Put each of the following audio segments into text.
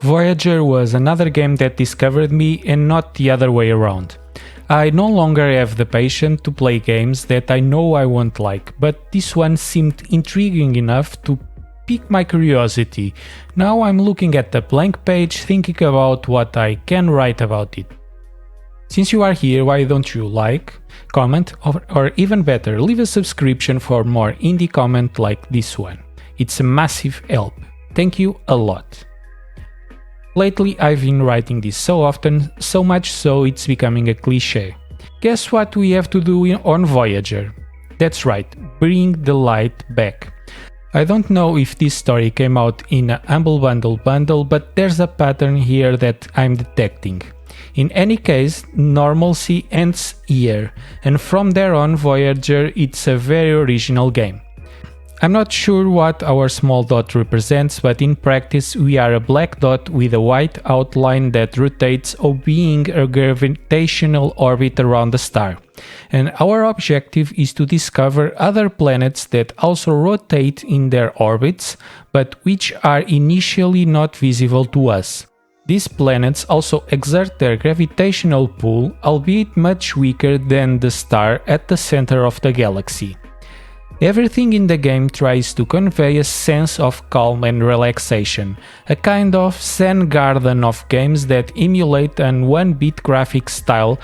Voyager was another game that discovered me and not the other way around. I no longer have the patience to play games that I know I won't like, but this one seemed intriguing enough to pique my curiosity. Now I'm looking at the blank page thinking about what I can write about it. Since you are here, why don't you like, comment, or even better, leave a subscription for more indie content like this one. It's a massive help. Thank you a lot. Lately I've been writing this so often, so much so it's becoming a cliché. Guess what we have to do on Voyager? That's right, bring the light back. I don't know if this story came out in a Humble Bundle, but there's a pattern here that I'm detecting. In any case, normalcy ends here, and from there on Voyager it's a very original game. I'm not sure what our small dot represents, but in practice we are a black dot with a white outline that rotates, obeying a gravitational orbit around the star. And our objective is to discover other planets that also rotate in their orbits, but which are initially not visible to us. These planets also exert their gravitational pull, albeit much weaker than the star at the center of the galaxy. Everything in the game tries to convey a sense of calm and relaxation, a kind of Zen garden of games that emulate an 1-bit graphic style.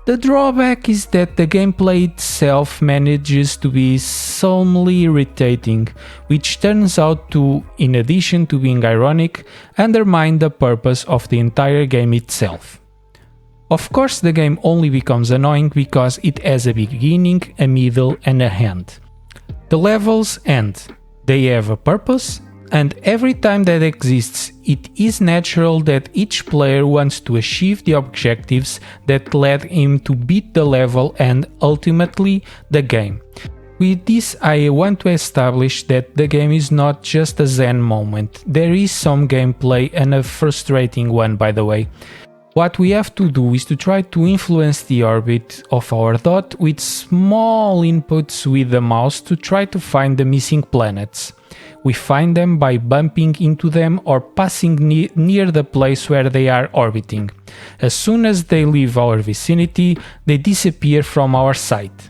The drawback is that the gameplay itself manages to be solemnly irritating, which turns out to, in addition to being ironic, undermine the purpose of the entire game itself. Of course, the game only becomes annoying because it has a beginning, a middle, and a end. The levels end. They have a purpose, and every time that exists, it is natural that each player wants to achieve the objectives that led him to beat the level and, ultimately, the game. With this, I want to establish that the game is not just a zen moment. There is some gameplay, and a frustrating one, by the way. What we have to do is to try to influence the orbit of our dot with small inputs with the mouse to try to find the missing planets. We find them by bumping into them or passing near the place where they are orbiting. As soon as they leave our vicinity, they disappear from our sight.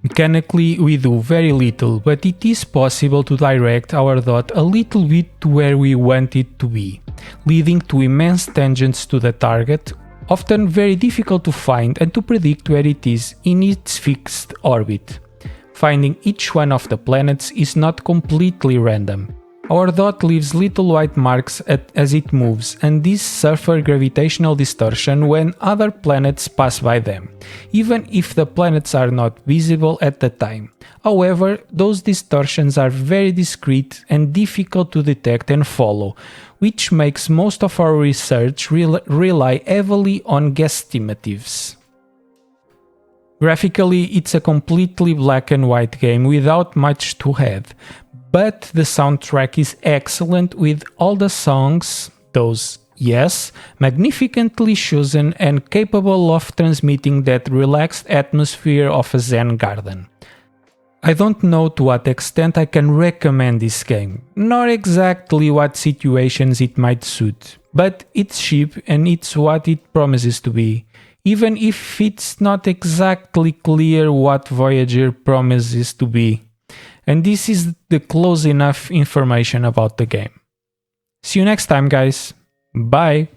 Mechanically, we do very little, but it is possible to direct our dot a little bit to where we want it to be, leading to immense tangents to the target, often very difficult to find and to predict where it is in its fixed orbit. Finding each one of the planets is not completely random. Our dot leaves little white marks as it moves, and these suffer gravitational distortion when other planets pass by them, even if the planets are not visible at the time. However, those distortions are very discrete and difficult to detect and follow, which makes most of our research rely heavily on guesstimates. Graphically, it's a completely black and white game without much to add. But the soundtrack is excellent with all the songs, those, yes, magnificently chosen and capable of transmitting that relaxed atmosphere of a Zen garden. I don't know to what extent I can recommend this game, nor exactly what situations it might suit, but it's cheap and it's what it promises to be, even if it's not exactly clear what Voyager promises to be. And this is the close enough information about the game. See you next time, guys. Bye!